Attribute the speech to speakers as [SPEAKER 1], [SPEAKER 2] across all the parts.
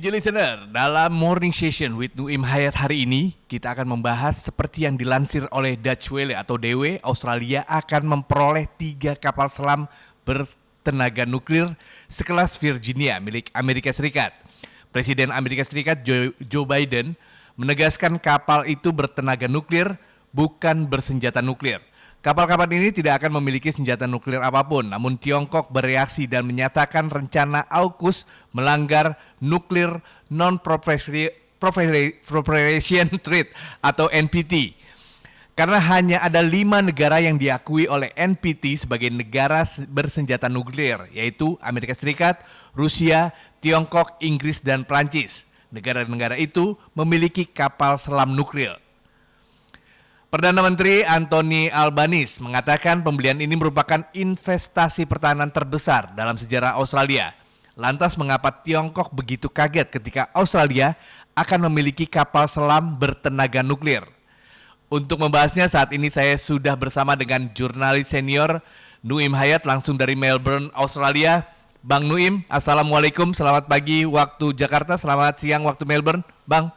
[SPEAKER 1] PJ Listener, dalam Morning Session with Nuim Hayat hari ini, kita akan membahas seperti yang dilansir oleh Dutch Welle atau DW, Australia akan memperoleh 3 kapal selam bertenaga nuklir sekelas Virginia milik Amerika Serikat. Presiden Amerika Serikat Joe Biden menegaskan kapal itu bertenaga nuklir, bukan bersenjata nuklir. Kapal-kapal ini tidak akan memiliki senjata nuklir apapun, namun Tiongkok bereaksi dan menyatakan rencana AUKUS melanggar Nuclear Non-Proliferation Treaty atau NPT. Karena hanya ada 5 negara yang diakui oleh NPT sebagai negara bersenjata nuklir, yaitu Amerika Serikat, Rusia, Tiongkok, Inggris, dan Prancis. Negara-negara itu memiliki kapal selam nuklir. Perdana Menteri Anthony Albanese mengatakan pembelian ini merupakan investasi pertahanan terbesar dalam sejarah Australia. Lantas mengapa Tiongkok begitu kaget ketika Australia akan memiliki kapal selam bertenaga nuklir? Untuk membahasnya saat ini saya sudah bersama dengan jurnalis senior Nuim Hayat langsung dari Melbourne, Australia. Bang Nuim, Assalamualaikum, selamat pagi waktu Jakarta, selamat siang waktu Melbourne, Bang.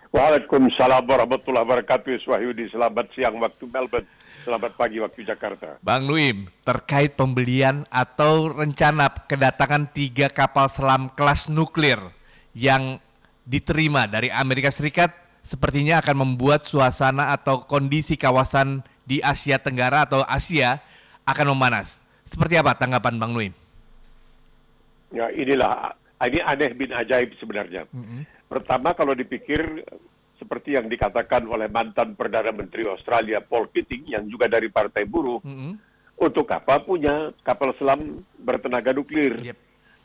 [SPEAKER 2] Waalaikumsalam warahmatullahi wabarakatuh, Wahyudi. Selamat siang waktu Melbourne, selamat pagi waktu Jakarta.
[SPEAKER 1] Bang Nuim, terkait pembelian atau rencana kedatangan 3 kapal selam kelas nuklir yang diterima dari Amerika Serikat, sepertinya akan membuat suasana atau kondisi kawasan di Asia Tenggara atau Asia akan memanas. Seperti apa tanggapan Bang Nuim?
[SPEAKER 2] Ya, ini aneh bin ajaib sebenarnya. Pertama, kalau dipikir seperti yang dikatakan oleh mantan Perdana Menteri Australia Paul Keating yang juga dari Partai Buruh, untuk apa punya kapal selam bertenaga nuklir?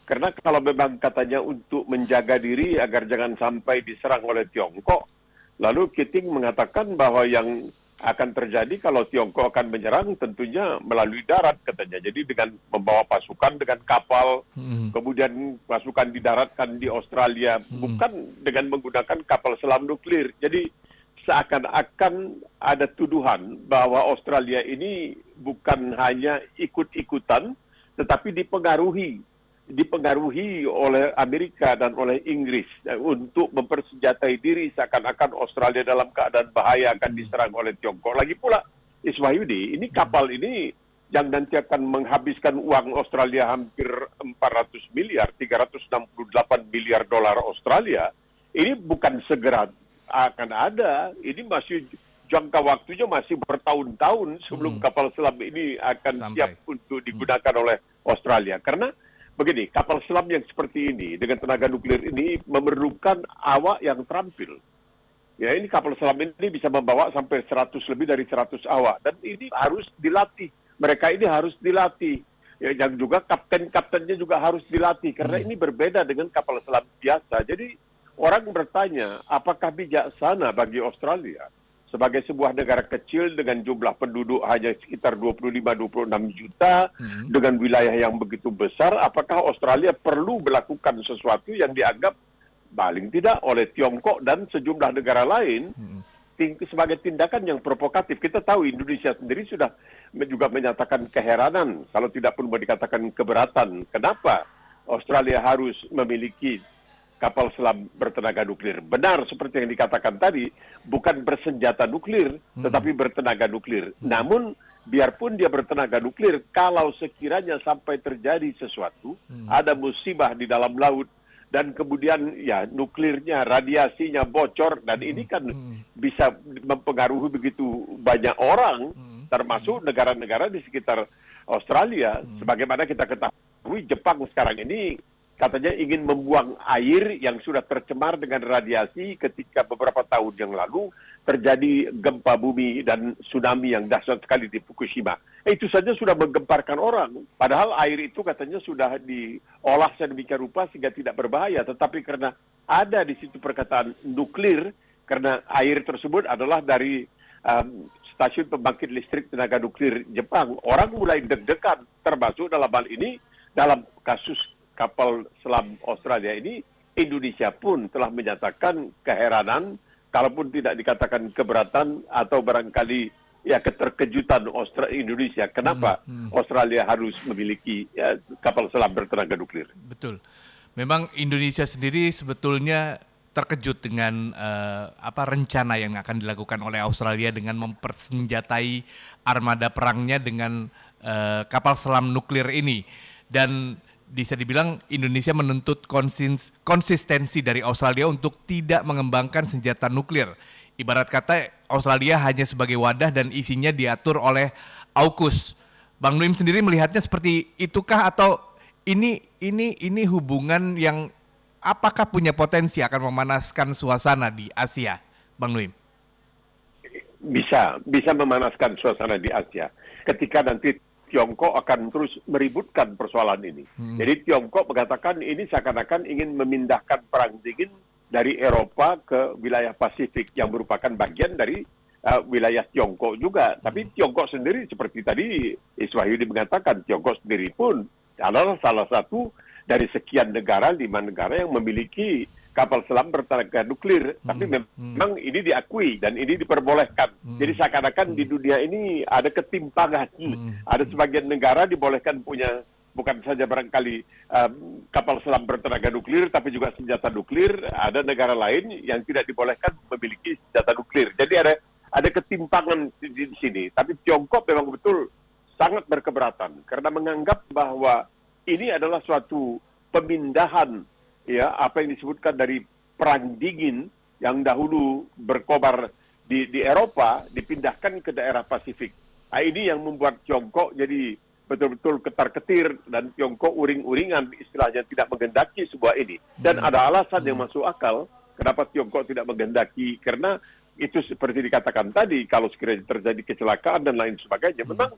[SPEAKER 2] Karena kalau memang katanya untuk menjaga diri agar jangan sampai diserang oleh Tiongkok, lalu Keating mengatakan bahwa yang akan terjadi kalau Tiongkok akan menyerang tentunya melalui darat katanya. Jadi dengan membawa pasukan dengan kapal, kemudian pasukan didaratkan di Australia, bukan dengan menggunakan kapal selam nuklir. Jadi seakan-akan ada tuduhan bahwa Australia ini bukan hanya ikut-ikutan, tetapi dipengaruhi oleh Amerika dan oleh Inggris untuk mempersenjatai diri seakan-akan Australia dalam keadaan bahaya akan diserang oleh Tiongkok. Lagi pula, Iswahyudi, ini kapal ini yang nanti akan menghabiskan uang Australia hampir 400 miliar, 368 miliar dolar Australia, ini bukan segera akan ada, ini masih jangka waktunya masih bertahun-tahun sebelum kapal selam ini akan siap untuk digunakan oleh Australia. Karena begini, kapal selam yang seperti ini dengan tenaga nuklir ini memerlukan awak yang terampil. Ya, ini kapal selam ini bisa membawa sampai lebih dari 100 awak dan ini harus dilatih. Mereka ini harus dilatih. Ya, yang juga kaptennya juga harus dilatih karena ini berbeda dengan kapal selam biasa. Jadi orang bertanya, apakah bijaksana bagi Australia sebagai sebuah negara kecil dengan jumlah penduduk hanya sekitar 25-26 juta, dengan wilayah yang begitu besar, apakah Australia perlu melakukan sesuatu yang dianggap paling tidak oleh Tiongkok dan sejumlah negara lain sebagai tindakan yang provokatif? Kita tahu Indonesia sendiri sudah juga menyatakan keheranan, kalau tidak pun mau dikatakan keberatan. Kenapa Australia harus memiliki kapal selam bertenaga nuklir? Benar seperti yang dikatakan tadi, bukan bersenjata nuklir, tetapi bertenaga nuklir. Namun, biarpun dia bertenaga nuklir, kalau sekiranya sampai terjadi sesuatu, ada musibah di dalam laut, dan kemudian ya nuklirnya, radiasinya bocor, dan ini kan bisa mempengaruhi begitu banyak orang, termasuk negara-negara di sekitar Australia. Sebagaimana kita ketahui, Jepang sekarang ini katanya ingin membuang air yang sudah tercemar dengan radiasi ketika beberapa tahun yang lalu terjadi gempa bumi dan tsunami yang dahsyat sekali di Fukushima. Itu saja sudah menggemparkan orang. Padahal air itu katanya sudah diolah sedemikian rupa sehingga tidak berbahaya. Tetapi karena ada di situ perkataan nuklir, karena air tersebut adalah dari stasiun pembangkit listrik tenaga nuklir Jepang, orang mulai deg-degan, termasuk dalam hal ini, dalam kasus kapal selam Australia ini, Indonesia pun telah menyatakan keheranan, kalaupun tidak dikatakan keberatan atau barangkali ya keterkejutan Indonesia. Kenapa Australia harus memiliki kapal selam bertenaga nuklir?
[SPEAKER 1] Betul. Memang Indonesia sendiri sebetulnya terkejut dengan rencana yang akan dilakukan oleh Australia dengan mempersenjatai armada perangnya dengan kapal selam nuklir ini. Dan bisa dibilang Indonesia menuntut konsistensi dari Australia untuk tidak mengembangkan senjata nuklir. Ibarat kata Australia hanya sebagai wadah dan isinya diatur oleh AUKUS. Bang Nuim sendiri melihatnya seperti itukah atau ini hubungan yang apakah punya potensi akan memanaskan suasana di Asia, Bang Nuim?
[SPEAKER 2] Bisa memanaskan suasana di Asia. Ketika nanti Tiongkok akan terus meributkan persoalan ini. Jadi Tiongkok mengatakan ini seakan-akan ingin memindahkan perang dingin dari Eropa ke wilayah Pasifik yang merupakan bagian dari wilayah Tiongkok juga. Tapi Tiongkok sendiri seperti tadi Iswahyudi mengatakan, Tiongkok sendiri pun adalah salah satu dari sekian negara, 5 negara yang memiliki kapal selam bertenaga nuklir. Tapi memang ini diakui dan ini diperbolehkan. Jadi seakan-akan di dunia ini ada ketimpangan. Ada sebagian negara dibolehkan punya bukan saja barangkali kapal selam bertenaga nuklir, tapi juga senjata nuklir. Ada negara lain yang tidak dibolehkan memiliki senjata nuklir. Jadi ada ketimpangan di sini. Tapi Tiongkok memang betul sangat berkeberatan karena menganggap bahwa ini adalah suatu pemindahan, ya, apa yang disebutkan dari perang dingin yang dahulu berkobar di Eropa dipindahkan ke daerah Pasifik. Nah, ini yang membuat Tiongkok jadi betul-betul ketar-ketir dan Tiongkok uring-uringan istilahnya tidak menghendaki sebuah ini. Dan ada alasan yang masuk akal kenapa Tiongkok tidak menghendaki, karena itu seperti dikatakan tadi, kalau sekiranya terjadi kecelakaan dan lain sebagainya, memang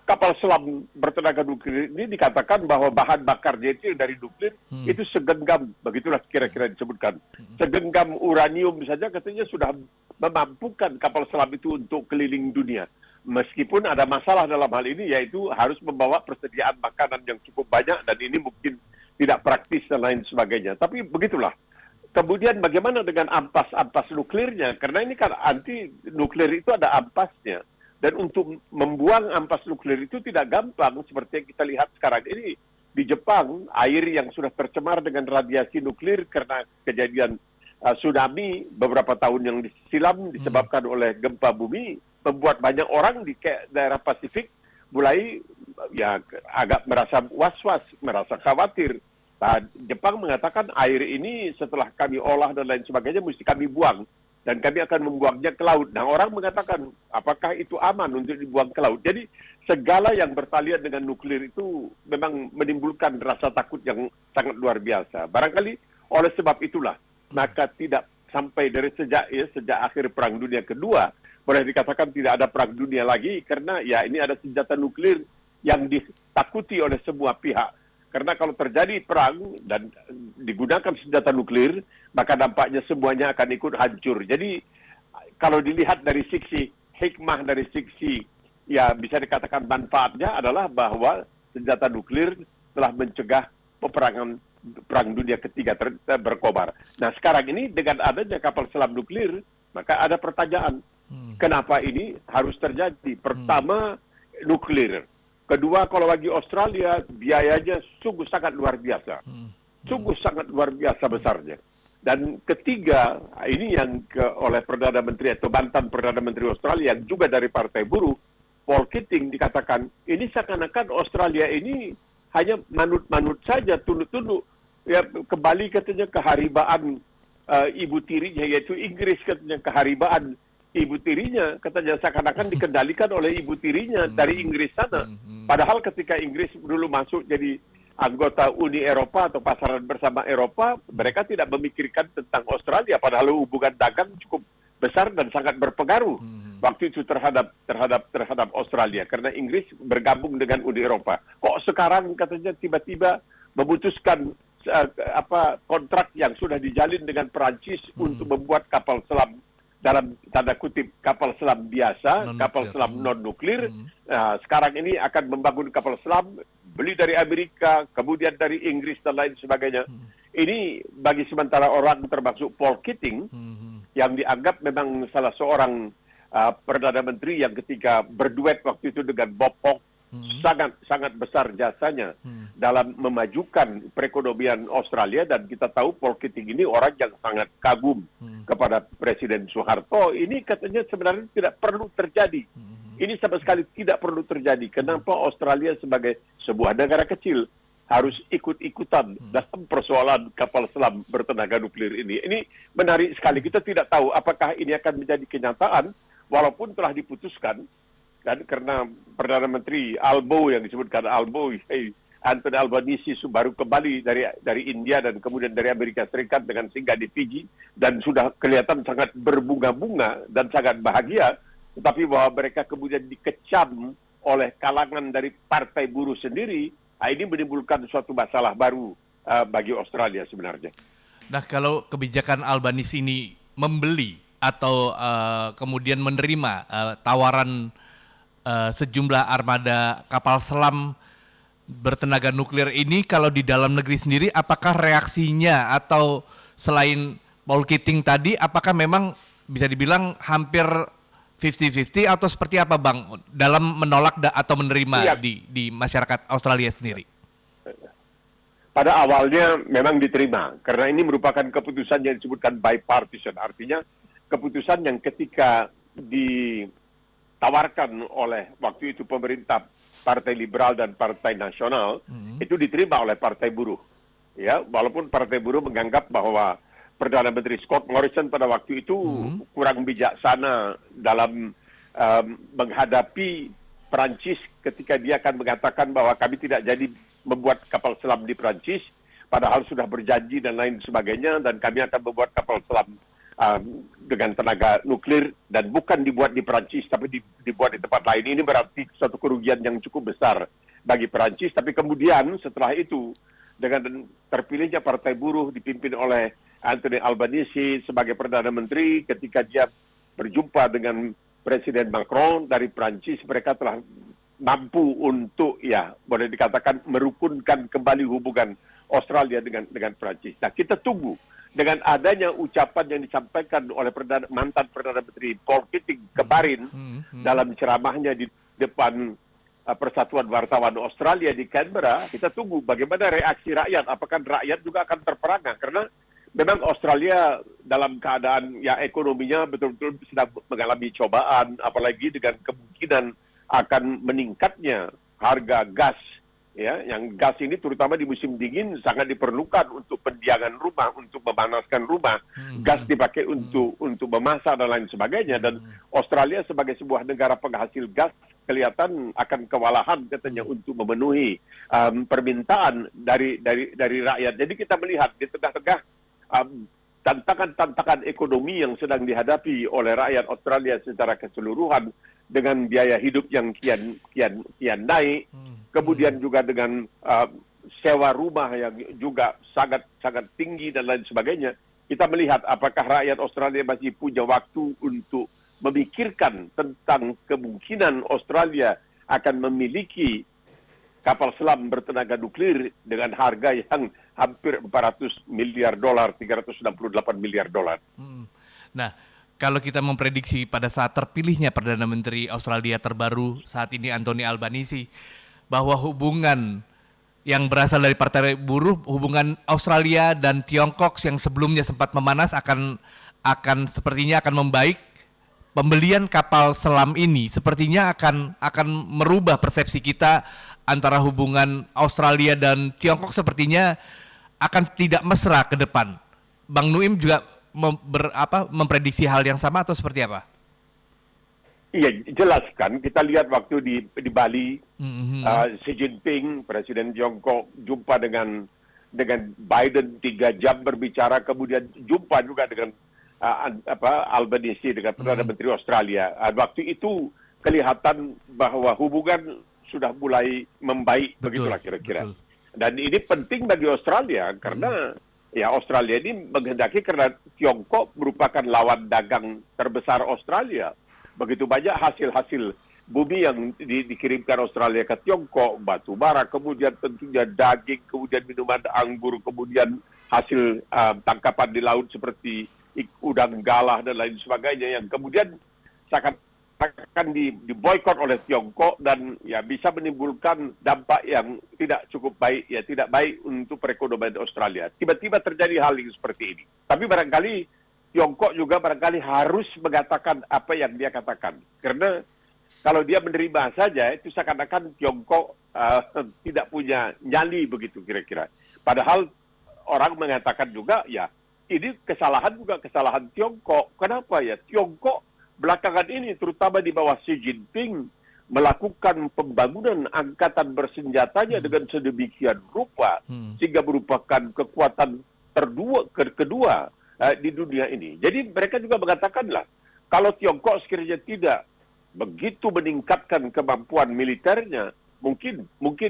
[SPEAKER 2] kapal selam bertenaga nuklir ini dikatakan bahwa bahan bakarnya itu dari nuklir itu segenggam, begitulah kira-kira disebutkan. Segenggam uranium saja katanya sudah memampukan kapal selam itu untuk keliling dunia. Meskipun ada masalah dalam hal ini, yaitu harus membawa persediaan makanan yang cukup banyak dan ini mungkin tidak praktis dan lain sebagainya. Tapi begitulah. Kemudian bagaimana dengan ampas-ampas nuklirnya? Karena ini kan anti nuklir itu ada ampasnya. Dan untuk membuang ampas nuklir itu tidak gampang seperti yang kita lihat sekarang ini. Di Jepang, air yang sudah tercemar dengan radiasi nuklir karena kejadian tsunami beberapa tahun yang silam disebabkan oleh gempa bumi, membuat banyak orang di daerah Pasifik mulai ya agak merasa was-was, merasa khawatir. Nah, Jepang mengatakan air ini setelah kami olah dan lain sebagainya mesti kami buang. Dan kami akan membuangnya ke laut. Nah, orang mengatakan, apakah itu aman untuk dibuang ke laut? Jadi, segala yang bertalian dengan nuklir itu memang menimbulkan rasa takut yang sangat luar biasa. Barangkali oleh sebab itulah, maka tidak sampai dari sejak akhir Perang Dunia Kedua, boleh dikatakan tidak ada Perang Dunia lagi, karena ya ini ada senjata nuklir yang ditakuti oleh semua pihak. Karena kalau terjadi perang dan digunakan senjata nuklir, maka dampaknya semuanya akan ikut hancur. Jadi kalau dilihat dari sisi hikmah, dari sisi ya bisa dikatakan manfaatnya adalah bahwa senjata nuklir telah mencegah perang dunia ketiga berkobar. Nah sekarang ini dengan adanya kapal selam nuklir, maka ada pertanyaan, kenapa ini harus terjadi? Pertama, nuklir. Kedua, kalau bagi Australia, biayanya sungguh sangat luar biasa. Sungguh sangat luar biasa besarnya. Dan ketiga, ini yang oleh Perdana Menteri atau mantan Perdana Menteri Australia yang juga dari Partai Buruh, Paul Keating dikatakan, ini seakan-akan Australia ini hanya manut-manut saja, tunduk-tunduk. Ya, kembali katanya keharibaan ibu tirinya, yaitu Inggris katanya keharibaan ibu tirinya, katanya seakan-akan dikendalikan oleh ibu tirinya dari Inggris sana. Padahal ketika Inggris dulu masuk jadi anggota Uni Eropa atau pasaran bersama Eropa, mereka tidak memikirkan tentang Australia, padahal hubungan dagang cukup besar dan sangat berpengaruh waktu itu terhadap Australia, karena Inggris bergabung dengan Uni Eropa. Kok sekarang katanya tiba-tiba memutuskan kontrak yang sudah dijalin dengan Perancis untuk membuat kapal selam, dalam tanda kutip kapal selam biasa, kapal selam non-nuklir. Nah, sekarang ini akan membangun kapal selam, beli dari Amerika, kemudian dari Inggris dan lain sebagainya. Ini bagi sementara orang termasuk Paul Keating, yang dianggap memang salah seorang Perdana Menteri yang ketika berduet waktu itu dengan Bob Hawke sangat besar jasanya dalam memajukan perekonomian Australia, dan kita tahu Paul Keating ini orang yang sangat kagum kepada Presiden Soeharto. Ini katanya sebenarnya tidak perlu terjadi. Ini sama sekali tidak perlu terjadi. Kenapa Australia sebagai sebuah negara kecil harus ikut-ikutan dalam persoalan kapal selam bertenaga nuklir ini? Ini menarik sekali. Kita tidak tahu apakah ini akan menjadi kenyataan walaupun telah diputuskan, dan karena Perdana Menteri Albo yang disebutkan Albo, Anthony Albanese baru kembali dari India dan kemudian dari Amerika Serikat dengan singgah di Fiji, dan sudah kelihatan sangat berbunga-bunga dan sangat bahagia, tetapi bahwa mereka kemudian dikecam oleh kalangan dari partai buruh sendiri, ini menimbulkan suatu masalah baru bagi Australia sebenarnya.
[SPEAKER 1] Nah, kalau kebijakan Albanese ini membeli atau kemudian menerima tawaran sejumlah armada kapal selam bertenaga nuklir ini, kalau di dalam negeri sendiri, apakah reaksinya atau selain Paul Keating tadi, apakah memang bisa dibilang hampir 50-50 atau seperti apa, Bang, dalam menolak atau menerima di masyarakat Australia sendiri?
[SPEAKER 2] Pada awalnya memang diterima, karena ini merupakan keputusan yang disebutkan bipartisan, artinya keputusan yang ketika ditawarkan oleh waktu itu pemerintah Partai Liberal dan Partai Nasional, itu diterima oleh Partai Buruh. Ya, walaupun Partai Buruh menganggap bahwa Perdana Menteri Scott Morrison pada waktu itu kurang bijaksana dalam menghadapi Perancis ketika dia akan mengatakan bahwa kami tidak jadi membuat kapal selam di Perancis, padahal sudah berjanji dan lain sebagainya, dan kami akan membuat kapal selam dengan tenaga nuklir dan bukan dibuat di Perancis tapi dibuat di tempat lain. Ini berarti suatu kerugian yang cukup besar bagi Perancis. Tapi kemudian setelah itu, dengan terpilihnya Partai Buruh dipimpin oleh Anthony Albanese sebagai Perdana Menteri, ketika dia berjumpa dengan Presiden Macron dari Perancis, mereka telah mampu untuk, ya boleh dikatakan, merukunkan kembali hubungan Australia dengan Perancis. Nah, kita tunggu dengan adanya ucapan yang disampaikan oleh mantan Perdana Menteri Paul Keating kemarin dalam ceramahnya di depan Persatuan Wartawan Australia di Canberra. Kita tunggu bagaimana reaksi rakyat. Apakah rakyat juga akan terperangah? Karena memang Australia dalam keadaan ya ekonominya betul-betul sedang mengalami cobaan, apalagi dengan kemungkinan akan meningkatnya harga gas. Ya, yang gas ini terutama di musim dingin sangat diperlukan untuk pendiangan rumah, untuk memanaskan rumah. Gas dipakai untuk memasak dan lain sebagainya. Dan Australia sebagai sebuah negara penghasil gas kelihatan akan kewalahan katanya untuk memenuhi permintaan dari rakyat. Jadi kita melihat di tengah-tengah tantangan-tantangan ekonomi yang sedang dihadapi oleh rakyat Australia secara keseluruhan, dengan biaya hidup yang kian naik, kemudian juga dengan sewa rumah yang juga sangat tinggi dan lain sebagainya. Kita melihat apakah rakyat Australia masih punya waktu untuk memikirkan tentang kemungkinan Australia akan memiliki kapal selam bertenaga nuklir dengan harga yang hampir $400 miliar, $368 miliar.
[SPEAKER 1] Nah, kalau kita memprediksi pada saat terpilihnya Perdana Menteri Australia terbaru saat ini, Anthony Albanese, bahwa hubungan yang berasal dari Partai Buruh, hubungan Australia dan Tiongkok yang sebelumnya sempat memanas akan sepertinya akan membaik. Pembelian kapal selam ini sepertinya akan merubah persepsi kita antara hubungan Australia dan Tiongkok, sepertinya akan tidak mesra ke depan. Bang Nuim juga memprediksi hal yang sama atau seperti apa?
[SPEAKER 2] Iya, jelas kan. Kita lihat waktu di Bali, Xi Jinping, Presiden Tiongkok, jumpa dengan Biden 3 jam berbicara, kemudian jumpa juga dengan Albanese, dengan Perdana Menteri Australia. Waktu itu kelihatan bahwa hubungan sudah mulai membaik, begitulah kira-kira. Betul. Dan ini penting bagi Australia karena ya Australia ini menghendaki, karena Tiongkok merupakan lawan dagang terbesar Australia. Begitu banyak hasil-hasil bumi yang dikirimkan Australia ke Tiongkok, batu bara, kemudian tentunya daging, kemudian minuman anggur, kemudian hasil tangkapan di laut seperti udang galah dan lain sebagainya, yang kemudian sangat akan diboykot oleh Tiongkok dan ya bisa menimbulkan dampak yang tidak cukup baik, ya tidak baik untuk perekonomian Australia. Tiba-tiba terjadi hal yang seperti ini. Tapi barangkali Tiongkok juga barangkali harus mengatakan apa yang dia katakan. Karena kalau dia menerima saja, itu seakan-akan Tiongkok tidak punya nyali begitu kira-kira. Padahal orang mengatakan juga, ya ini kesalahan juga kesalahan Tiongkok. Kenapa ya? Tiongkok belakangan ini, terutama di bawah Xi Jinping, melakukan pembangunan angkatan bersenjatanya dengan sedemikian rupa, sehingga merupakan kekuatan kedua di dunia ini. Jadi mereka juga mengatakanlah, kalau Tiongkok sekiranya tidak begitu meningkatkan kemampuan militernya, mungkin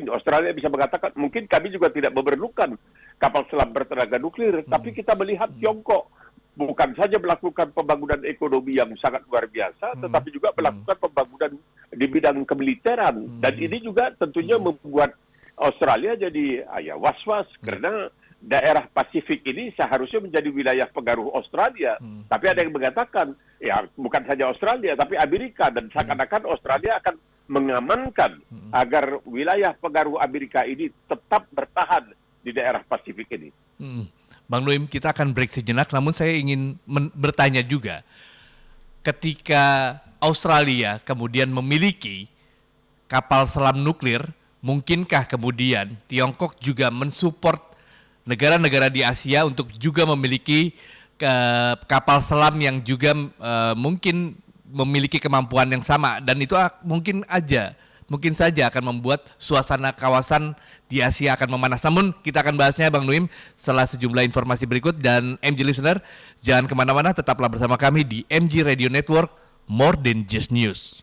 [SPEAKER 2] Australia bisa mengatakan, mungkin kami juga tidak memerlukan kapal selam bertenaga nuklir, tapi kita melihat Tiongkok bukan saja melakukan pembangunan ekonomi yang sangat luar biasa, tetapi juga melakukan pembangunan di bidang kemiliteran. Dan ini juga tentunya membuat Australia jadi was-was, karena daerah Pasifik ini seharusnya menjadi wilayah pengaruh Australia. Tapi ada yang mengatakan, ya bukan saja Australia, tapi Amerika, dan seakan-akan Australia akan mengamankan agar wilayah pengaruh Amerika ini tetap bertahan di daerah Pasifik ini.
[SPEAKER 1] Bang Nuim, kita akan break sejenak, namun saya ingin bertanya juga. Ketika Australia kemudian memiliki kapal selam nuklir, mungkinkah kemudian Tiongkok juga mensupport negara-negara di Asia untuk juga memiliki kapal selam yang juga mungkin memiliki kemampuan yang sama, dan itu mungkin saja akan membuat suasana kawasan di Asia akan memanas. Namun kita akan bahasnya Bang Nuim setelah sejumlah informasi berikut. Dan MG Listener, jangan kemana-mana, tetaplah bersama kami di MG Radio Network, More Than Just News.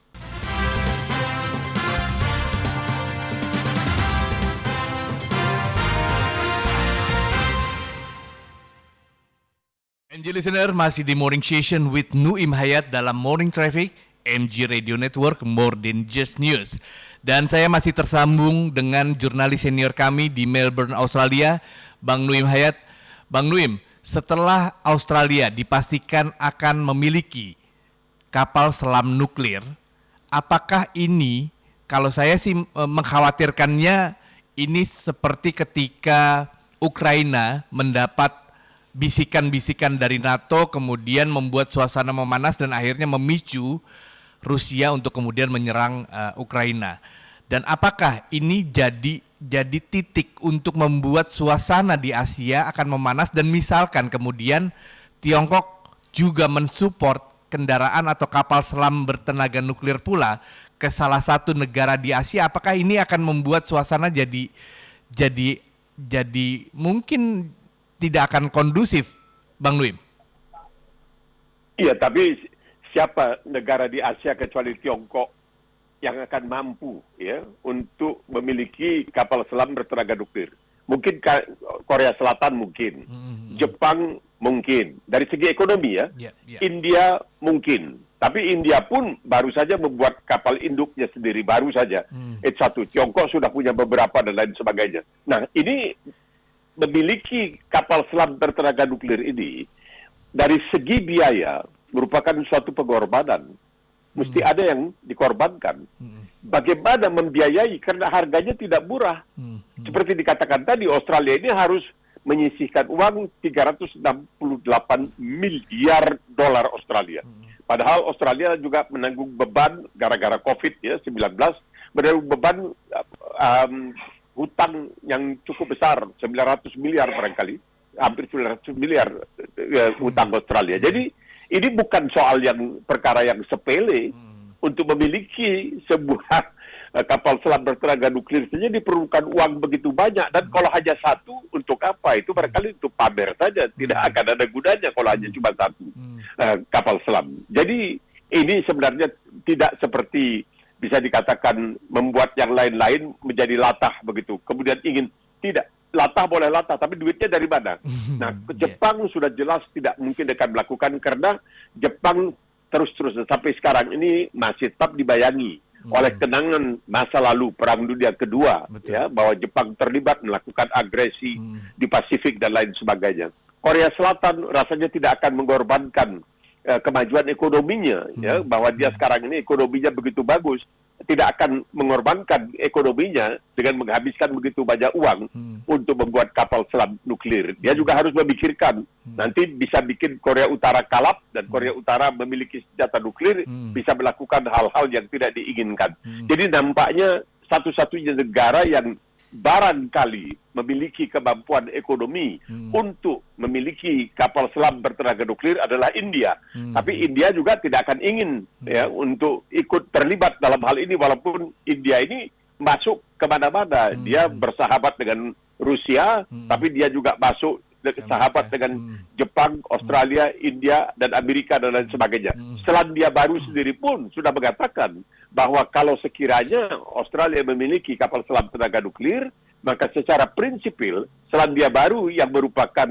[SPEAKER 1] MG Listener, masih di Morning Session with Nuim Hayat dalam Morning Traffic, MG Radio Network, More Than Just News. Dan saya masih tersambung dengan jurnalis senior kami di Melbourne, Australia, Bang Nuim Hayat. Bang Nuim, setelah Australia dipastikan akan memiliki kapal selam nuklir, apakah ini, kalau saya sih mengkhawatirkannya, ini seperti ketika Ukraina mendapat bisikan-bisikan dari NATO, kemudian membuat suasana memanas dan akhirnya memicu Rusia untuk kemudian menyerang Ukraina. Dan apakah ini jadi titik untuk membuat suasana di Asia akan memanas, dan misalkan kemudian Tiongkok juga mensupport kendaraan atau kapal selam bertenaga nuklir pula ke salah satu negara di Asia, apakah ini akan membuat suasana jadi mungkin tidak akan kondusif, Bang Nuim?
[SPEAKER 2] Iya, tapi siapa negara di Asia kecuali Tiongkok yang akan mampu ya untuk memiliki kapal selam bertenaga nuklir? Mungkin Korea Selatan mungkin, Jepang mungkin. Dari segi ekonomi ya, India mungkin. Tapi India pun baru saja membuat kapal induknya sendiri, baru saja. H1, Tiongkok sudah punya beberapa dan lain sebagainya. Nah, ini memiliki kapal selam bertenaga nuklir ini dari segi biaya merupakan suatu pengorbanan. Mesti ada yang dikorbankan. Bagaimana membiayai, karena harganya tidak murah. Seperti dikatakan tadi, Australia ini harus menyisihkan uang 368 miliar dolar Australia. Padahal Australia juga menanggung beban gara-gara COVID-19, menanggung beban hutang yang cukup besar, 900 miliar barangkali, hampir 900 miliar hutang Australia. Jadi ini bukan soal yang perkara yang sepele. Untuk memiliki sebuah kapal selam bertenaga nuklir saja diperlukan uang begitu banyak, dan kalau hanya satu, untuk apa? Itu barangkali untuk pamer saja, tidak akan ada gunanya kalau hanya cuma satu kapal selam. Jadi ini sebenarnya tidak seperti bisa dikatakan membuat yang lain-lain menjadi latah begitu. Kemudian ingin, tidak, latah boleh latah, tapi duitnya dari mana? Nah, Jepang sudah jelas tidak mungkin akan melakukan, karena Jepang terus-terus sampai sekarang ini masih tetap dibayangi oleh kenangan masa lalu Perang Dunia Kedua, ya, bahwa Jepang terlibat melakukan agresi di Pasifik dan lain sebagainya. Korea Selatan rasanya tidak akan mengorbankan kemajuan ekonominya, ya, bahwa dia sekarang ini ekonominya begitu bagus, tidak akan mengorbankan ekonominya dengan menghabiskan begitu banyak uang untuk membuat kapal selam nuklir. Dia juga harus memikirkan nanti bisa bikin Korea Utara kalap dan Korea Utara memiliki senjata nuklir, bisa melakukan hal-hal yang tidak diinginkan. Jadi nampaknya satu-satunya negara yang barangkali memiliki kemampuan ekonomi untuk memiliki kapal selam bertenaga nuklir adalah India. Tapi India juga tidak akan ingin ya untuk ikut terlibat dalam hal ini, walaupun India ini masuk kemana-mana. Dia bersahabat dengan Rusia, tapi dia juga masuk sahabat dengan Jepang, Australia, India, dan Amerika, dan lain sebagainya. Selandia Baru sendiri pun sudah mengatakan bahwa kalau sekiranya Australia memiliki kapal selam tenaga nuklir, maka secara prinsipil Selandia Baru yang merupakan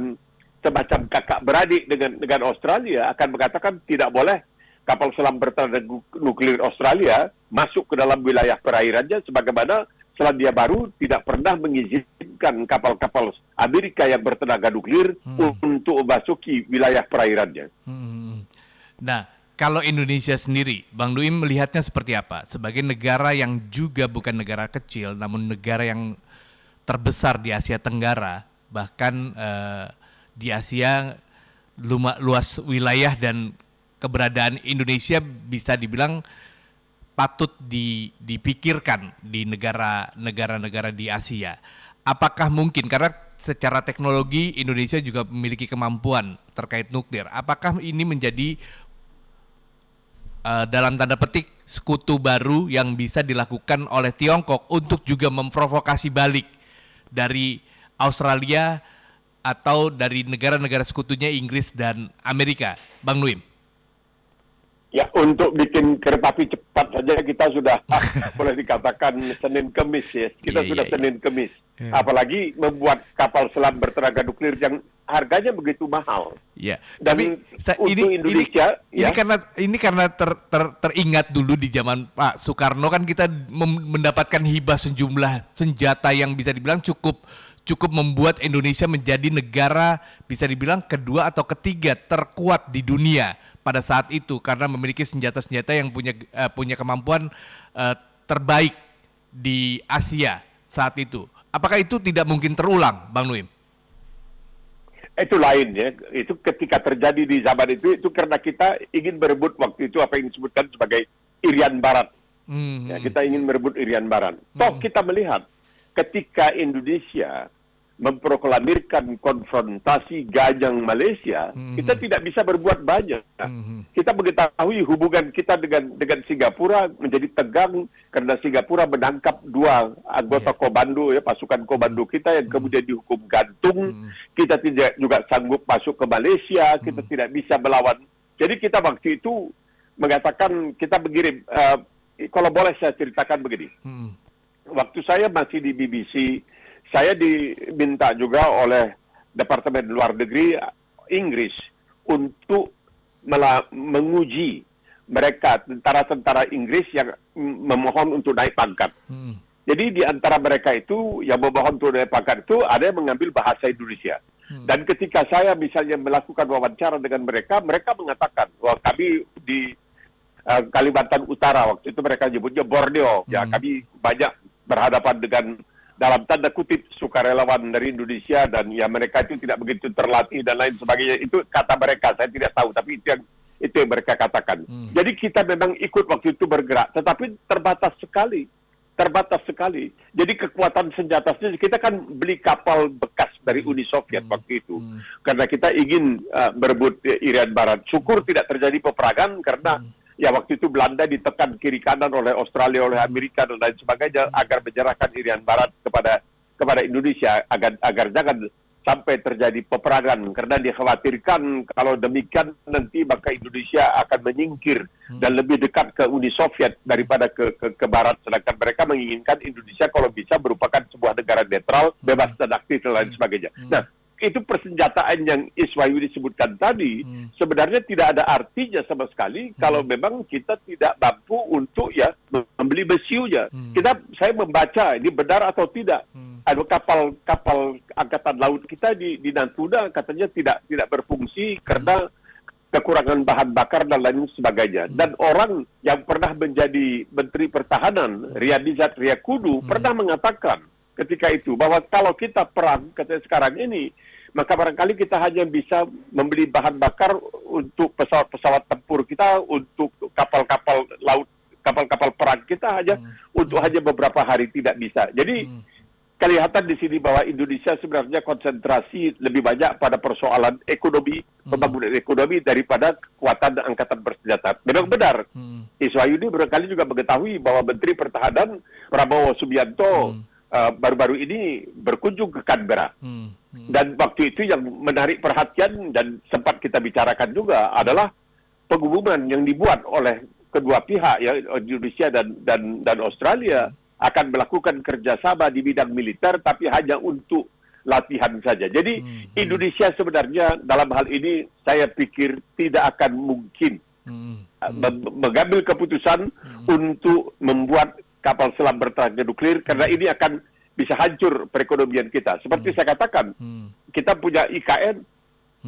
[SPEAKER 2] semacam kakak beradik dengan Australia akan mengatakan tidak boleh kapal selam bertenaga nuklir Australia masuk ke dalam wilayah perairannya, sebagaimana Selandia Baru tidak pernah mengizinkan kapal-kapal Amerika yang bertenaga nuklir untuk memasuki wilayah perairannya.
[SPEAKER 1] Nah, kalau Indonesia sendiri, Bang Duim melihatnya seperti apa? Sebagai negara yang juga bukan negara kecil, namun negara yang terbesar di Asia Tenggara, bahkan di Asia luas wilayah, dan keberadaan Indonesia bisa dibilang patut dipikirkan di negara-negara di Asia. Apakah mungkin, karena secara teknologi Indonesia juga memiliki kemampuan terkait nuklir, apakah ini menjadi dalam tanda petik sekutu baru yang bisa dilakukan oleh Tiongkok untuk juga memprovokasi balik dari Australia atau dari negara-negara sekutunya Inggris dan Amerika, Bang Nuim?
[SPEAKER 2] Ya, untuk bikin kereta api cepat saja kita sudah boleh dikatakan Senin Kemis ya. Kita sudah Senin Kemis. Apalagi membuat kapal selam bertenaga nuklir yang harganya begitu mahal.
[SPEAKER 1] Ya.
[SPEAKER 2] Dan
[SPEAKER 1] Tapi
[SPEAKER 2] untuk Indonesia
[SPEAKER 1] ini karena teringat dulu di zaman Pak Soekarno kan kita mendapatkan hibah sejumlah senjata yang bisa dibilang cukup membuat Indonesia menjadi negara bisa dibilang kedua atau ketiga terkuat di dunia pada saat itu, karena memiliki senjata-senjata yang punya kemampuan terbaik di Asia saat itu. Apakah itu tidak mungkin terulang, Bang Nuim?
[SPEAKER 2] Itu lain ya. Itu ketika terjadi di zaman itu karena kita ingin berebut waktu itu apa yang disebutkan sebagai Irian Barat. Ya, kita ingin merebut Irian Barat. Toh kita melihat ketika Indonesia memproklamirkan konfrontasi Gajang Malaysia, kita tidak bisa berbuat banyak. Kita mengetahui hubungan kita dengan Singapura menjadi tegang karena Singapura menangkap 2 anggota komando ya, pasukan komando kita yang kemudian dihukum gantung. Kita tidak juga sanggup masuk ke Malaysia, kita tidak bisa melawan. Jadi kita waktu itu mengatakan kita mengirim, kalau boleh saya ceritakan begini. Waktu saya masih di BBC, saya diminta juga oleh Departemen Luar Negeri Inggris untuk menguji mereka tentara-tentara Inggris yang memohon untuk naik pangkat. Jadi di antara mereka itu yang memohon untuk naik pangkat itu ada yang mengambil bahasa Indonesia. Dan ketika saya misalnya melakukan wawancara dengan mereka, mereka mengatakan, wah kami di Kalimantan Utara, waktu itu mereka nyebutnya Borneo, ya kami banyak berhadapan dengan dalam tanda kutip sukarelawan dari Indonesia, dan ya mereka itu tidak begitu terlatih dan lain sebagainya. Itu kata mereka, saya tidak tahu, tapi itu yang mereka katakan. Jadi kita memang ikut waktu itu bergerak, tetapi terbatas sekali. Jadi kekuatan senjata sendiri, kita kan beli kapal bekas dari Uni Soviet waktu itu. Karena kita ingin berebut Irian Barat. Syukur tidak terjadi peperangan karena ya waktu itu Belanda ditekan kiri kanan oleh Australia, oleh Amerika dan lain sebagainya agar menyerahkan Irian Barat kepada Indonesia agar jangan sampai terjadi peperangan, karena dikhawatirkan kalau demikian nanti maka Indonesia akan menyingkir dan lebih dekat ke Uni Soviet daripada ke Barat, sedangkan mereka menginginkan Indonesia kalau bisa merupakan sebuah negara netral, bebas dan aktif dan lain sebagainya. Nah, itu persenjataan yang Iswayu disebutkan tadi sebenarnya tidak ada artinya sama sekali kalau memang kita tidak mampu untuk ya membeli besiunya. Saya membaca ini benar atau tidak. Ada kapal angkatan laut kita di Natuna katanya tidak berfungsi karena kekurangan bahan bakar dan lain sebagainya. Dan orang yang pernah menjadi Menteri Pertahanan, Riyadizat Riyakudu, pernah mengatakan ketika itu bahwa kalau kita perang katanya sekarang ini, maka barangkali kita hanya bisa membeli bahan bakar untuk pesawat-pesawat tempur kita, untuk kapal-kapal laut, kapal-kapal perang kita untuk hanya beberapa hari, tidak bisa. Jadi kelihatan di sini bahwa Indonesia sebenarnya konsentrasi lebih banyak pada persoalan ekonomi, pembangunan ekonomi daripada kekuatan angkatan bersenjata. Memang benar, Iswayudi barangkali juga mengetahui bahwa Menteri Pertahanan Prabowo Subianto baru-baru ini berkunjung ke Canberra. Dan waktu itu yang menarik perhatian dan sempat kita bicarakan juga adalah pengumuman yang dibuat oleh kedua pihak, ya, Indonesia dan Australia, akan melakukan kerjasama di bidang militer, tapi hanya untuk latihan saja. Jadi Indonesia sebenarnya dalam hal ini saya pikir tidak akan mungkin mengambil keputusan untuk membuat kapal selam bertenaga nuklir, karena ini akan bisa hancur perekonomian kita. Seperti saya katakan, kita punya IKN,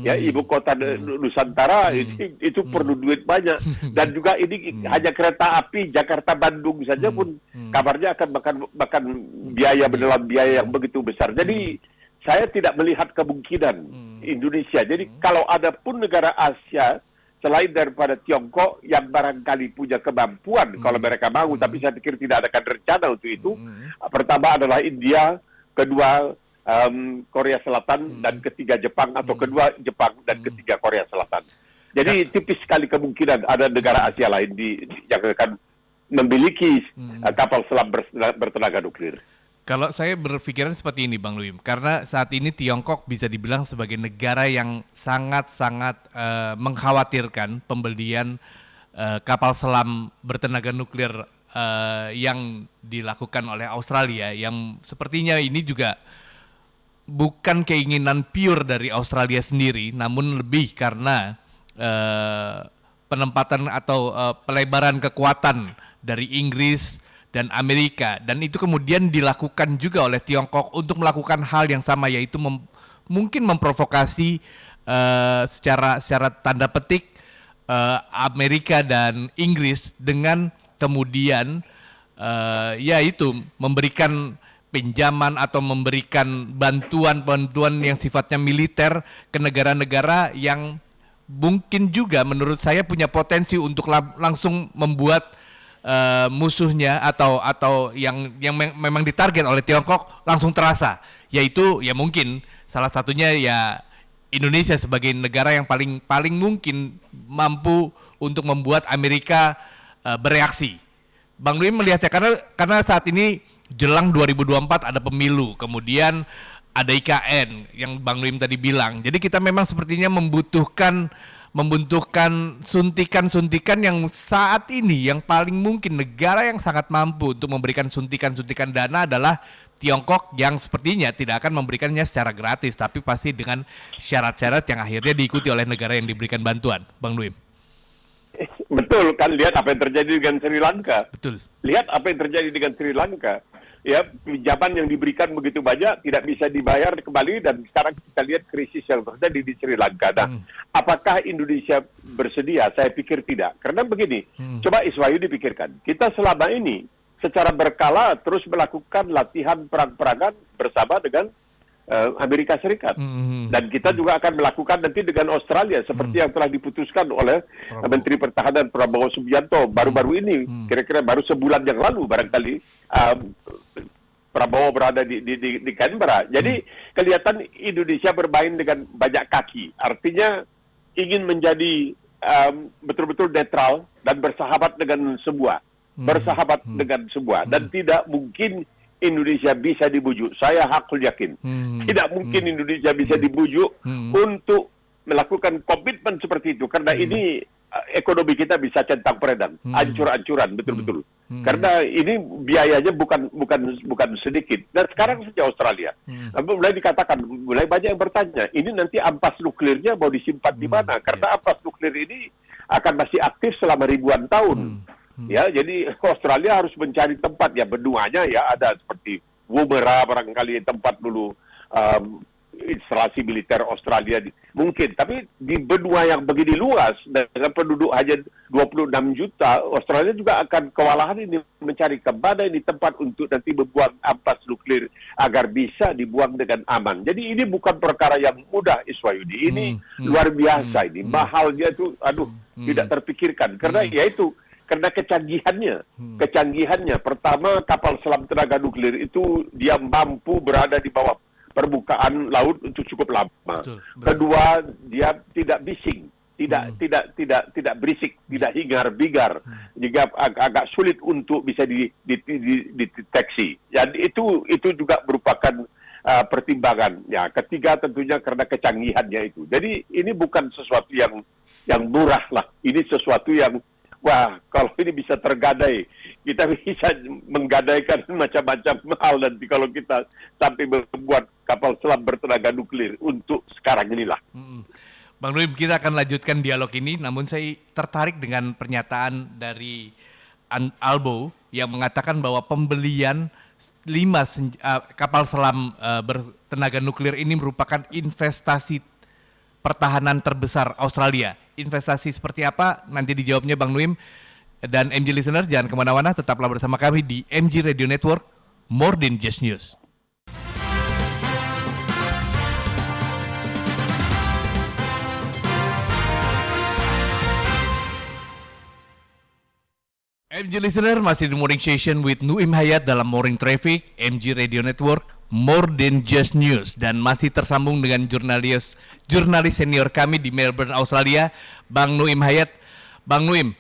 [SPEAKER 2] ya, ibu kota Nusantara, itu perlu duit banyak. Dan juga ini hanya kereta api Jakarta-Bandung saja pun kabarnya akan makan biaya, menelan biaya yang begitu besar. Jadi saya tidak melihat kemungkinan Indonesia. Jadi kalau ada pun negara Asia selain daripada Tiongkok yang barangkali punya kemampuan kalau mereka mau, tapi saya pikir tidak ada rencana untuk itu. Pertama adalah India, kedua Korea Selatan, dan ketiga Jepang, atau kedua Jepang dan ketiga Korea Selatan. Jadi tipis sekali kemungkinan ada negara Asia lain yang akan memiliki kapal selam bertenaga nuklir.
[SPEAKER 1] Kalau saya berpikiran seperti ini, Bang Luim, karena saat ini Tiongkok bisa dibilang sebagai negara yang sangat-sangat mengkhawatirkan pembelian kapal selam bertenaga nuklir yang dilakukan oleh Australia, yang sepertinya ini juga bukan keinginan pure dari Australia sendiri, namun lebih karena penempatan atau pelebaran kekuatan dari Inggris dan Amerika, dan itu kemudian dilakukan juga oleh Tiongkok untuk melakukan hal yang sama, yaitu mungkin memprovokasi secara tanda petik Amerika dan Inggris dengan kemudian yaitu memberikan pinjaman atau memberikan bantuan yang sifatnya militer ke negara-negara yang mungkin juga menurut saya punya potensi untuk langsung membuat musuhnya atau yang memang ditarget oleh Tiongkok langsung terasa, yaitu ya mungkin salah satunya ya Indonesia sebagai negara yang paling mungkin mampu untuk membuat Amerika bereaksi. Bang Luim melihatnya karena saat ini jelang 2024 ada pemilu, kemudian ada IKN yang Bang Luim tadi bilang. Jadi kita memang sepertinya membutuhkan suntikan-suntikan yang saat ini yang paling mungkin negara yang sangat mampu untuk memberikan suntikan-suntikan dana adalah Tiongkok, yang sepertinya tidak akan memberikannya secara gratis, tapi pasti dengan syarat-syarat yang akhirnya diikuti oleh negara yang diberikan bantuan. Bang Luim.
[SPEAKER 2] Betul, kan lihat apa yang terjadi dengan Sri Lanka.
[SPEAKER 1] Betul.
[SPEAKER 2] Lihat apa yang terjadi dengan Sri Lanka. Ya, pinjaman yang diberikan begitu banyak tidak bisa dibayar kembali, dan sekarang kita lihat krisis yang terjadi di Sri Lanka. Nah, apakah Indonesia bersedia? Saya pikir tidak. Karena begini, coba Iswayu dipikirkan. Kita selama ini secara berkala terus melakukan latihan perang-perangan bersama dengan Amerika Serikat. Dan kita juga akan melakukan nanti dengan Australia, seperti yang telah diputuskan oleh Menteri Pertahanan Prabowo Subianto baru-baru ini, kira-kira baru sebulan yang lalu barangkali Prabowo berada di Canberra. Jadi kelihatan Indonesia bermain dengan banyak kaki. Artinya ingin menjadi betul-betul netral dan bersahabat dengan semua. Dengan semua. Dan tidak mungkin Indonesia bisa dibujuk. Saya hakul yakin. Tidak mungkin Indonesia bisa dibujuk untuk melakukan komitmen seperti itu. Karena ini ekonomi kita bisa centang peredam, ancur-ancuran, betul-betul. Karena ini biayanya bukan sedikit. Dan sekarang saja Australia, mulai dikatakan, mulai banyak yang bertanya, ini nanti ampas nuklirnya mau disimpan di mana? Karena ampas nuklir ini akan masih aktif selama ribuan tahun. Ya, jadi Australia harus mencari tempat, ya benuanya ya ada seperti Woomera barangkali tempat dulu instalasi militer Australia mungkin, tapi di benua yang begini luas dengan penduduk hanya 26 juta, Australia juga akan kewalahan ini mencari kemana ini tempat untuk nanti membuang ampas nuklir agar bisa dibuang dengan aman. Jadi ini bukan perkara yang mudah, Iswayudi. Ini luar biasa ini. Mahalnya itu, tidak terpikirkan. Karena yaitu karena kecanggihannya. Pertama, kapal selam tenaga nuklir itu dia mampu berada di bawah permukaan laut untuk cukup lama.
[SPEAKER 1] Betul.
[SPEAKER 2] Kedua, dia tidak bising, tidak berisik, tidak hingar-bingar, juga agak sulit untuk bisa dideteksi. Dan itu juga merupakan pertimbangan. Ya, ketiga tentunya karena kecanggihannya itu. Jadi ini bukan sesuatu yang murah lah. Ini sesuatu yang kalau ini bisa tergadai, kita bisa menggadaikan macam-macam hal nanti kalau kita sampai membuat kapal selam bertenaga nuklir untuk sekarang inilah.
[SPEAKER 1] Bang Nuim, kita akan lanjutkan dialog ini, namun saya tertarik dengan pernyataan dari Albo yang mengatakan bahwa pembelian 5 kapal selam bertenaga nuklir ini merupakan investasi pertahanan terbesar Australia. Investasi seperti apa? Nanti dijawabnya Bang Nuim. Dan MG Listener, jangan kemana-mana, tetaplah bersama kami di MG Radio Network, More Than Just News. MG Listener, masih di Morning Session with Nuim Hayat dalam Morning Traffic, MG Radio Network, More Than Just News. Dan masih tersambung dengan jurnalis senior kami di Melbourne, Australia, Bang Nuim Hayat. Bang Nuim,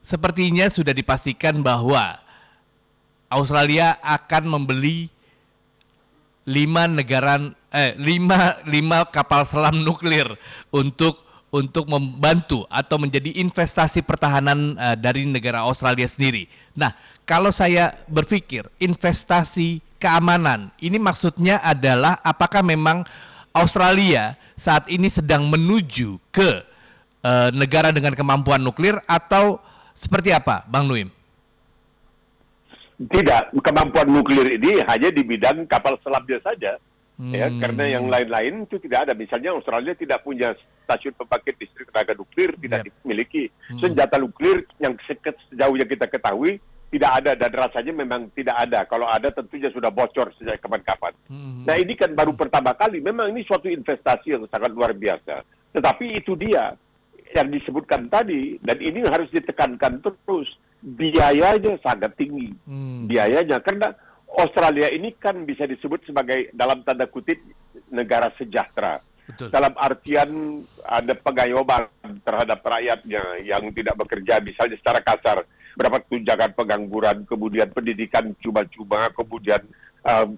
[SPEAKER 1] sepertinya sudah dipastikan bahwa Australia akan membeli 5 kapal selam nuklir untuk membantu atau menjadi investasi pertahanan dari negara Australia sendiri. Nah, kalau saya berpikir investasi keamanan, ini maksudnya adalah apakah memang Australia saat ini sedang menuju ke negara dengan kemampuan nuklir atau seperti apa, Bang Nuim?
[SPEAKER 2] Tidak, kemampuan nuklir ini hanya di bidang kapal selamnya saja. Ya, karena yang lain-lain itu tidak ada. Misalnya Australia tidak punya stasiun pembangkit listrik tenaga nuklir, tidak dimiliki. Senjata nuklir yang sejauh yang kita ketahui tidak ada, dan rasanya memang tidak ada. Kalau ada tentunya sudah bocor sejak kapan-kapan. Nah, ini kan baru pertama kali. Memang ini suatu investasi yang sangat luar biasa. Tetapi itu dia yang disebutkan tadi, dan ini harus ditekankan terus. Biayanya sangat tinggi. Biayanya, karena Australia ini kan bisa disebut sebagai dalam tanda kutip negara sejahtera.
[SPEAKER 1] Betul.
[SPEAKER 2] Dalam artian ada pengayoman terhadap rakyatnya yang tidak bekerja, misalnya secara kasar, berapa tunjangan pengangguran, kemudian pendidikan cuma-cuma, kemudian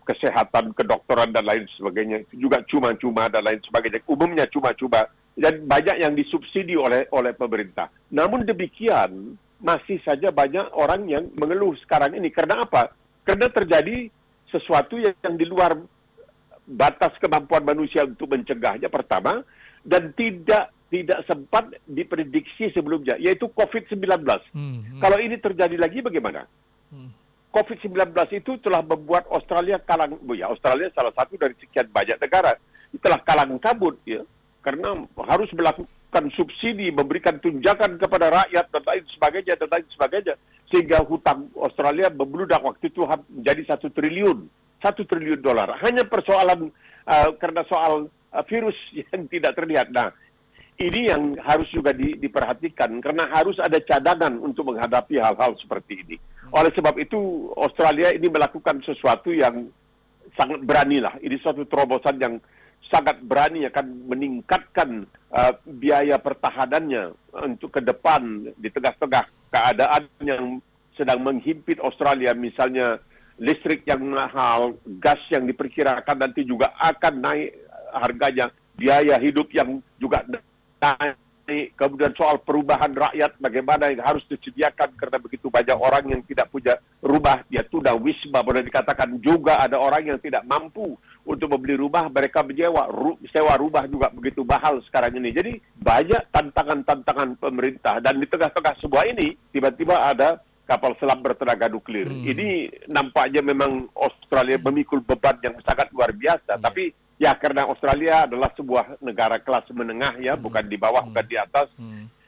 [SPEAKER 2] kesehatan, kedokteran dan lain sebagainya, itu juga cuma-cuma dan lain sebagainya. Umumnya cuma-cuma, dan banyak yang disubsidi oleh pemerintah. Namun demikian, masih saja banyak orang yang mengeluh sekarang ini. Karena apa? Karena terjadi sesuatu yang di luar batas kemampuan manusia untuk mencegahnya, pertama, dan tidak sempat diprediksi sebelumnya, yaitu COVID-19. Kalau ini terjadi lagi bagaimana? COVID-19 itu telah membuat Australia Australia salah satu dari sekian banyak negara, telah kalang kabut, ya, karena harus melakukan subsidi, memberikan tunjangan kepada rakyat dan lain sebagainya, sehingga hutang Australia membludak waktu itu menjadi 1 triliun dolar. Hanya persoalan karena soal virus yang tidak terlihat. Nah, ini yang harus juga diperhatikan, karena harus ada cadangan untuk menghadapi hal-hal seperti ini. Oleh sebab itu, Australia ini melakukan sesuatu yang sangat berani lah. Ini suatu terobosan yang sangat berani, akan meningkatkan biaya pertahanannya untuk ke depan di tengah-tengah keadaan yang sedang menghimpit Australia, misalnya listrik yang mahal, gas yang diperkirakan nanti juga akan naik harganya, biaya hidup yang juga naik, kemudian soal perubahan rakyat, bagaimana yang harus disediakan karena begitu banyak orang yang tidak punya rumah, dia tunda wisma, boleh dikatakan. Juga ada orang yang tidak mampu untuk membeli rumah, mereka sewa rumah juga begitu mahal sekarang ini. Jadi banyak tantangan-tantangan pemerintah, dan di tengah-tengah semua ini tiba-tiba ada kapal selam bertenaga nuklir. Ini nampaknya memang Australia memikul beban yang sangat luar biasa. Tapi ya karena Australia adalah sebuah negara kelas menengah ya, bukan di bawah, bukan di atas,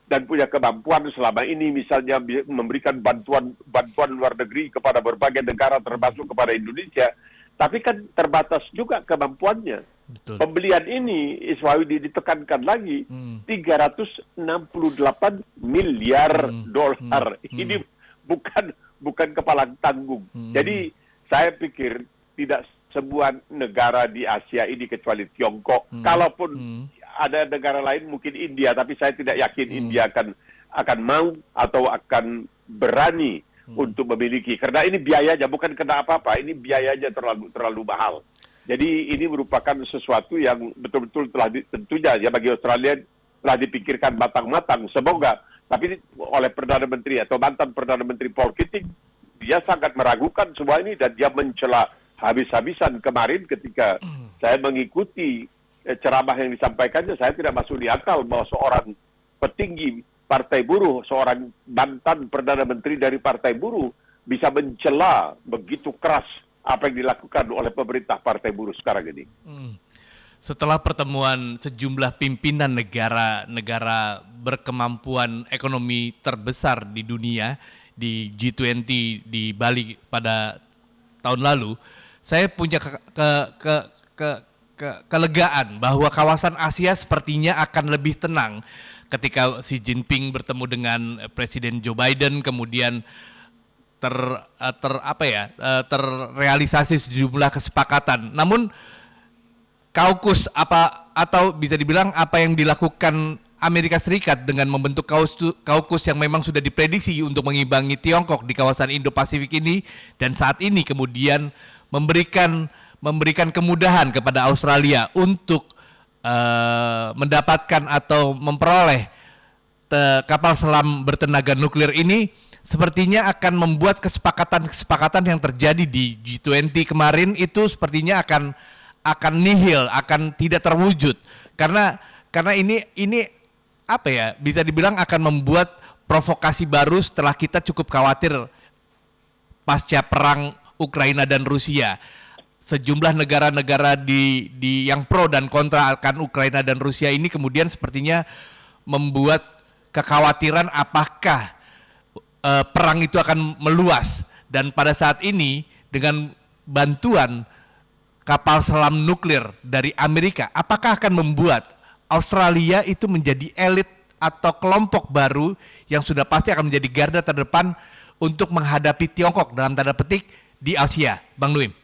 [SPEAKER 2] dan punya kemampuan selama ini misalnya memberikan bantuan luar negeri kepada berbagai negara termasuk kepada Indonesia. Tapi kan terbatas juga kemampuannya.
[SPEAKER 1] Betul.
[SPEAKER 2] Pembelian ini Iswawidi ditekankan lagi 368 miliar dolar. Ini bukan kepala tanggung. Jadi saya pikir tidak sebuah negara di Asia ini kecuali Tiongkok. Kalaupun ada negara lain mungkin India, tapi saya tidak yakin India akan mau atau akan berani untuk memiliki. Karena ini biayanya bukan kena apa-apa, ini biayanya terlalu mahal. Jadi ini merupakan sesuatu yang betul-betul tentunya ya bagi Australia telah dipikirkan matang-matang. Semoga, tapi oleh Perdana Menteri atau mantan Perdana Menteri Paul Keating, dia sangat meragukan semua ini dan dia mencela habis-habisan kemarin ketika saya mengikuti ceramah yang disampaikannya. Saya tidak masuk di akal bahwa seorang petinggi Partai Buruh, seorang mantan Perdana Menteri dari Partai Buruh bisa mencela begitu keras apa yang dilakukan oleh pemerintah Partai Buruh sekarang ini.
[SPEAKER 1] Setelah pertemuan sejumlah pimpinan negara-negara berkemampuan ekonomi terbesar di dunia di G20 di Bali pada tahun lalu, saya punya kelegaan bahwa kawasan Asia sepertinya akan lebih tenang ketika Xi Jinping bertemu dengan Presiden Joe Biden, kemudian terrealisasi sejumlah kesepakatan. Namun KAUKUS atau bisa dibilang apa yang dilakukan Amerika Serikat dengan membentuk KAUKUS yang memang sudah diprediksi untuk mengimbangi Tiongkok di kawasan Indo-Pasifik ini, dan saat ini kemudian memberikan kemudahan kepada Australia untuk mendapatkan atau memperoleh kapal selam bertenaga nuklir ini, sepertinya akan membuat kesepakatan yang terjadi di G20 kemarin itu sepertinya akan nihil, akan tidak terwujud karena ini apa ya, bisa dibilang akan membuat provokasi baru setelah kita cukup khawatir pasca perang Ukraina dan Rusia. Sejumlah negara-negara di yang pro dan kontra akan Ukraina dan Rusia ini kemudian sepertinya membuat kekhawatiran apakah perang itu akan meluas, dan pada saat ini dengan bantuan kapal selam nuklir dari Amerika, apakah akan membuat Australia itu menjadi elit atau kelompok baru yang sudah pasti akan menjadi garda terdepan untuk menghadapi Tiongkok dalam tanda petik di Asia, Bang Nuim?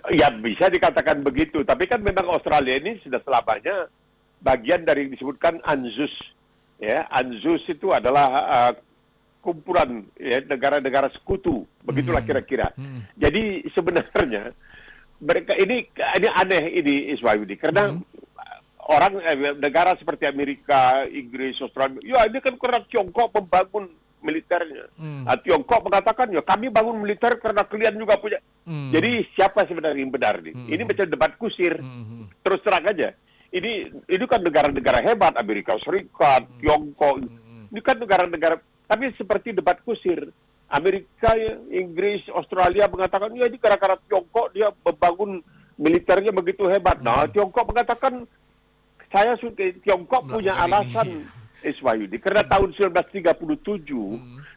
[SPEAKER 2] Ya bisa dikatakan begitu, tapi kan memang Australia ini sudah selamanya bagian dari yang disebutkan ANZUS. Ya, ANZUS itu adalah kumpulan ya, negara-negara sekutu, begitulah kira-kira. Jadi sebenarnya mereka ini aneh ini Iswawidi, karena orang negara seperti Amerika, Inggris, Australia, ya ini kan karena Tiongkok membangun militernya. Tiongkok mengatakan ya kami bangun militer karena kalian juga punya. Jadi siapa sebenarnya yang benar nih? Ini macam debat kusir. Terus terang aja. Ini kan negara-negara hebat, Amerika Serikat, Tiongkok. Ini kan negara-negara, tapi seperti debat kusir. Amerika, Inggris, Australia mengatakan ya ini gara-gara Tiongkok dia membangun militernya begitu hebat. Nah, Tiongkok mengatakan Tiongkok punya alasan Iswayudi. Karena tahun 1937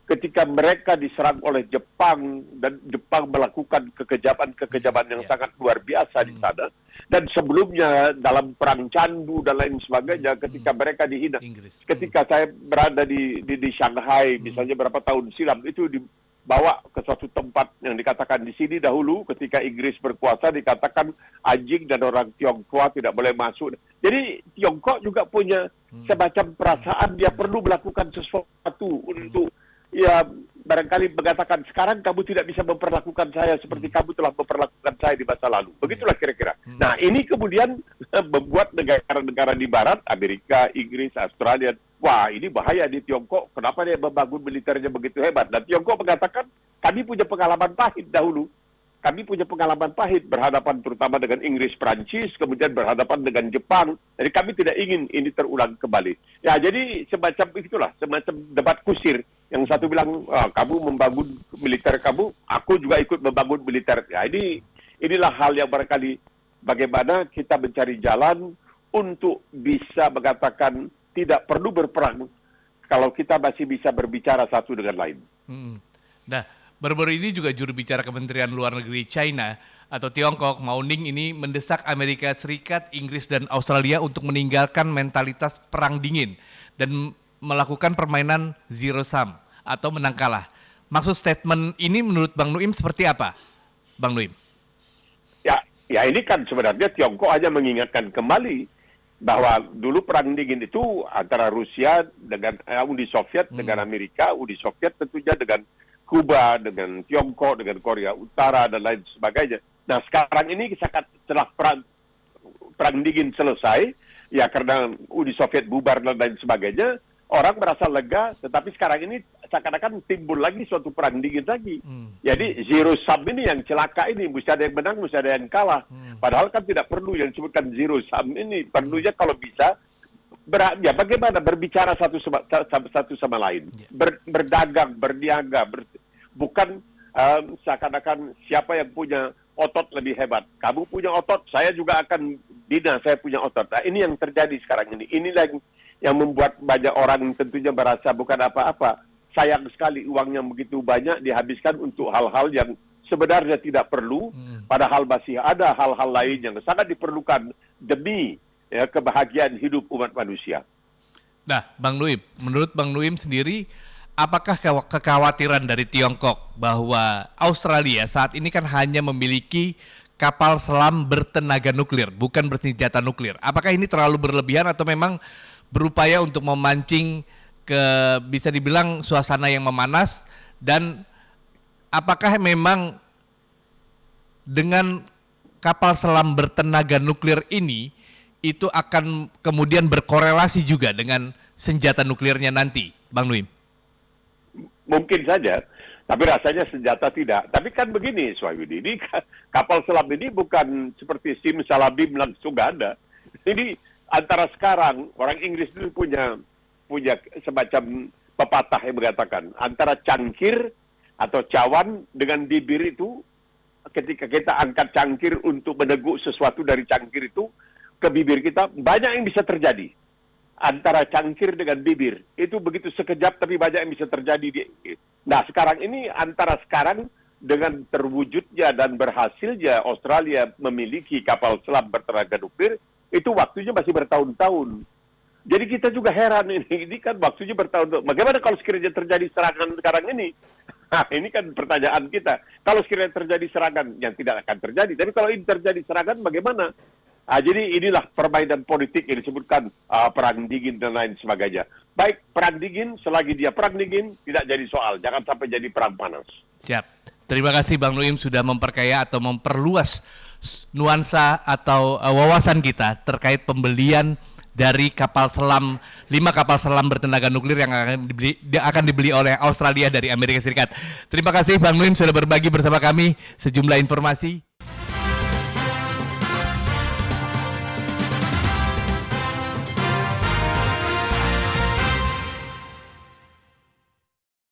[SPEAKER 2] ketika mereka diserang oleh Jepang dan Jepang melakukan kekejaman yang sangat luar biasa di sana, dan sebelumnya dalam perang Candu dan lain sebagainya ketika mereka dihina. Ketika saya berada di Shanghai misalnya berapa tahun silam, itu dibawa ke suatu tempat yang dikatakan di sini dahulu ketika Inggris berkuasa dikatakan anjing dan orang Tionghoa tidak boleh masuk. Jadi Tiongkok juga punya semacam perasaan dia perlu melakukan sesuatu untuk ya barangkali mengatakan sekarang kamu tidak bisa memperlakukan saya seperti kamu telah memperlakukan saya di masa lalu. Begitulah kira-kira. Nah ini kemudian membuat negara-negara di Barat, Amerika, Inggris, Australia, wah ini bahaya di Tiongkok, kenapa dia membangun militernya begitu hebat? Dan Tiongkok mengatakan kami punya pengalaman pahit dahulu. kami punya pengalaman pahit berhadapan terutama dengan Inggris, Prancis, kemudian berhadapan dengan Jepang. Jadi kami tidak ingin ini terulang kembali. Ya, jadi semacam itulah, semacam debat kusir. Yang satu bilang, kamu membangun militer kamu, aku juga ikut membangun militer. Ya, inilah hal yang barangkali bagaimana kita mencari jalan untuk bisa mengatakan tidak perlu berperang kalau kita masih bisa berbicara satu dengan lain.
[SPEAKER 1] Nah, baru-baru ini juga juru bicara Kementerian Luar Negeri China atau Tiongkok, Mao Ning ini mendesak Amerika Serikat, Inggris, dan Australia untuk meninggalkan mentalitas perang dingin dan melakukan permainan zero sum atau menang kalah. Maksud statement ini menurut Bang Nuim seperti apa, Bang Nuim?
[SPEAKER 2] Ya ini kan sebenarnya Tiongkok hanya mengingatkan kembali bahwa dulu perang dingin itu antara Rusia dengan Uni Soviet dengan Amerika, Uni Soviet tentunya dengan Kuba, dengan Tiongkok, dengan Korea Utara dan lain sebagainya. Nah sekarang ini setelah perang dingin selesai, ya karena Uni Soviet bubar dan lain sebagainya, orang merasa lega, tetapi sekarang ini seakan-akan timbul lagi suatu perang dingin lagi. Jadi zero sum ini yang celaka ini, mesti ada yang menang, mesti ada yang kalah. Padahal kan tidak perlu yang disebutkan zero sum ini, perlunya kalau bisa ya bagaimana berbicara satu sama lain, berdagang, berniaga, bukan seakan-akan siapa yang punya otot lebih hebat. Kamu punya otot, saya juga akan bina, saya punya otot. Nah, ini yang terjadi sekarang ini. Inilah yang membuat banyak orang tentunya merasa bukan apa-apa. Sayang sekali uangnya begitu banyak dihabiskan untuk hal-hal yang sebenarnya tidak perlu, padahal masih ada hal-hal lain yang sangat diperlukan demi kebahagiaan hidup umat manusia.
[SPEAKER 1] Nah, Bang Nuim, menurut Bang Nuim sendiri, apakah kekhawatiran dari Tiongkok bahwa Australia saat ini kan hanya memiliki kapal selam bertenaga nuklir, bukan bersenjata nuklir? Apakah ini terlalu berlebihan atau memang berupaya untuk memancing bisa dibilang suasana yang memanas, dan apakah memang dengan kapal selam bertenaga nuklir ini itu akan kemudian berkorelasi juga dengan senjata nuklirnya nanti, Bang Nuim?
[SPEAKER 2] Mungkin saja, tapi rasanya senjata tidak. Tapi kan begini, Swayudi, ini kapal selam ini bukan seperti simsalabim langsung ada. Ini antara sekarang, orang Inggris itu punya semacam pepatah yang mengatakan, antara cangkir atau cawan dengan bibir itu, ketika kita angkat cangkir untuk meneguk sesuatu dari cangkir itu ke bibir kita, banyak yang bisa terjadi. Antara cangkir dengan bibir, itu begitu sekejap tapi banyak yang bisa terjadi. Nah sekarang ini, antara sekarang dengan terwujudnya dan berhasilnya Australia memiliki kapal selam bertenaga nuklir, itu waktunya masih bertahun-tahun. Jadi kita juga heran ini kan waktunya bertahun-tahun. Bagaimana kalau sekiranya terjadi serangan sekarang ini? Nah, ini kan pertanyaan kita. Kalau sekiranya terjadi serangan, yang tidak akan terjadi. Tapi kalau ini terjadi serangan, bagaimana? Jadi inilah permainan politik yang disebutkan perang dingin dan lain sebagainya. Baik, perang dingin, selagi dia perang dingin, tidak jadi soal. Jangan sampai jadi perang panas.
[SPEAKER 1] Siap. Terima kasih Bang Nuim sudah memperkaya atau memperluas nuansa atau wawasan kita terkait pembelian dari kapal selam, 5 kapal selam bertenaga nuklir yang akan dibeli oleh Australia dari Amerika Serikat. Terima kasih Bang Nuim sudah berbagi bersama kami sejumlah informasi.